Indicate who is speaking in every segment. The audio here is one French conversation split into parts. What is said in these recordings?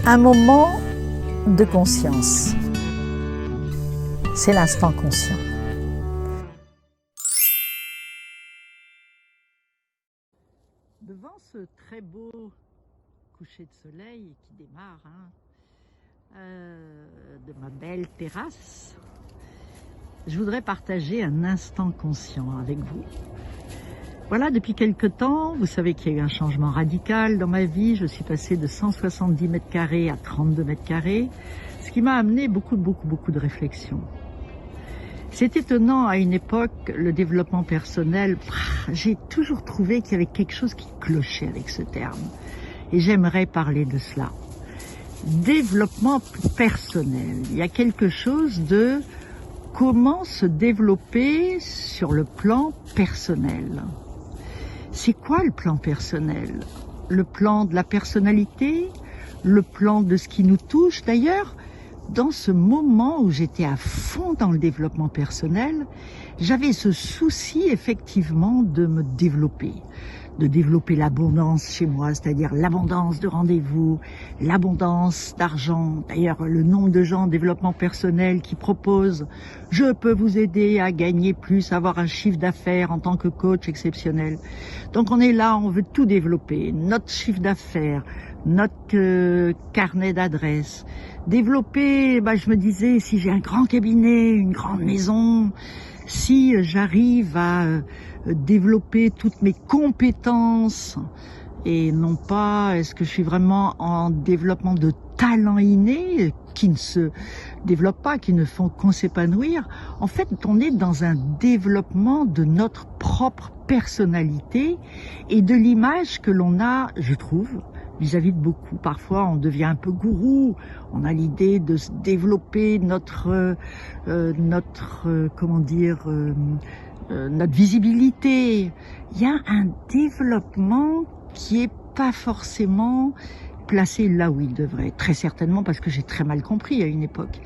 Speaker 1: Un moment de conscience. C'est l'instant conscient. Devant ce très beau coucher de soleil qui démarre de ma belle terrasse, je voudrais partager un instant conscient avec vous. Voilà, depuis quelque temps, vous savez qu'il y a eu un changement radical dans ma vie. Je suis passée de 170 mètres carrés à 32 mètres carrés, ce qui m'a amené beaucoup de réflexions. C'est étonnant, à une époque, le développement personnel, j'ai toujours trouvé qu'il y avait quelque chose qui clochait avec ce terme. Et j'aimerais parler de cela. Développement personnel. Il y a quelque chose de comment se développer sur le plan personnel. C'est quoi le plan personnel? Le plan de la personnalité? Le plan de ce qui nous touche? D'ailleurs, dans ce moment où j'étais à fond dans le développement personnel, j'avais ce souci effectivement de me développer, de développer l'abondance chez moi, c'est-à-dire l'abondance de rendez-vous, l'abondance d'argent. D'ailleurs, le nombre de gens en développement personnel qui proposent « je peux vous aider à gagner plus, avoir un chiffre d'affaires en tant que coach exceptionnel ». Donc on est là, on veut tout développer, notre chiffre d'affaires, notre carnet d'adresses. Développer, je me disais, si j'ai un grand cabinet, une grande maison, si j'arrive à développer toutes mes compétences et non pas est-ce que je suis vraiment en développement de talents innés qui ne se développent pas, qui ne font qu'on s'épanouir. En fait, on est dans un développement de notre propre personnalité et de l'image que l'on a, je trouve, vis-à-vis de beaucoup. Parfois, on devient un peu gourou. On a l'idée de se développer notre visibilité. Il y a un développement qui est pas forcément placé là où il devrait. Très certainement parce que j'ai très mal compris à une époque.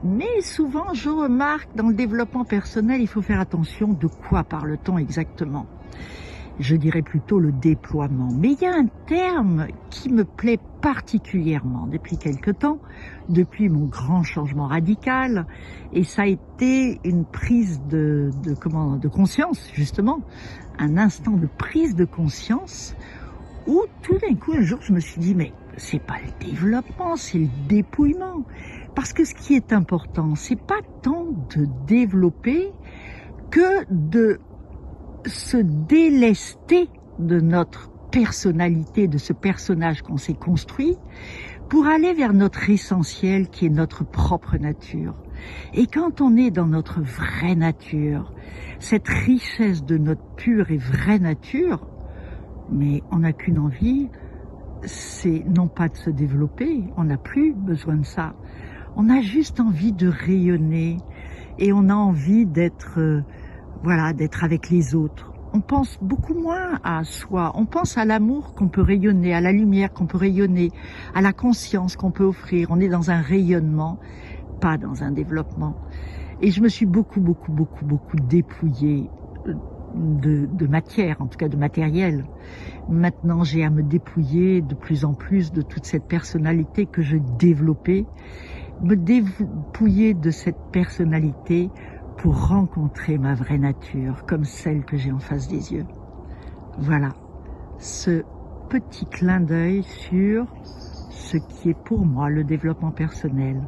Speaker 1: Mais souvent, je remarque dans le développement personnel, il faut faire attention de quoi parle-t-on exactement. Je dirais plutôt le déploiement. Mais il y a un terme qui me plaît particulièrement depuis quelque temps, depuis mon grand changement radical, et ça a été une prise de conscience, justement, un instant de prise de conscience, où tout d'un coup, un jour, je me suis dit, mais c'est pas le développement, c'est le dépouillement. Parce que ce qui est important, c'est pas tant de développer que de se délester de notre personnalité, de ce personnage qu'on s'est construit, pour aller vers notre essentiel qui est notre propre nature. Et quand on est dans notre vraie nature, cette richesse de notre pure et vraie nature, mais on n'a qu'une envie, c'est non pas de se développer, on n'a plus besoin de ça. On a juste envie de rayonner et on a envie d'être d'être avec les autres. On pense beaucoup moins à soi, on pense à l'amour qu'on peut rayonner, à la lumière qu'on peut rayonner, à la conscience qu'on peut offrir. On est dans un rayonnement, pas dans un développement. Et je me suis beaucoup dépouillée de matière, en tout cas de matériel. Maintenant, j'ai à me dépouiller de plus en plus de toute cette personnalité que je développais, me dépouiller de cette personnalité pour rencontrer ma vraie nature, comme celle que j'ai en face des yeux. Voilà, ce petit clin d'œil sur ce qui est pour moi le développement personnel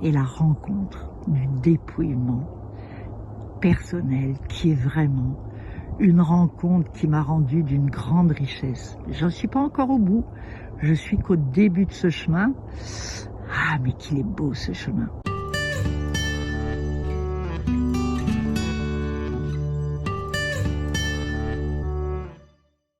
Speaker 1: et la rencontre du dépouillement personnel qui est vraiment une rencontre qui m'a rendu d'une grande richesse. J'en suis pas encore au bout, je suis qu'au début de ce chemin. Ah, mais qu'il est beau ce chemin!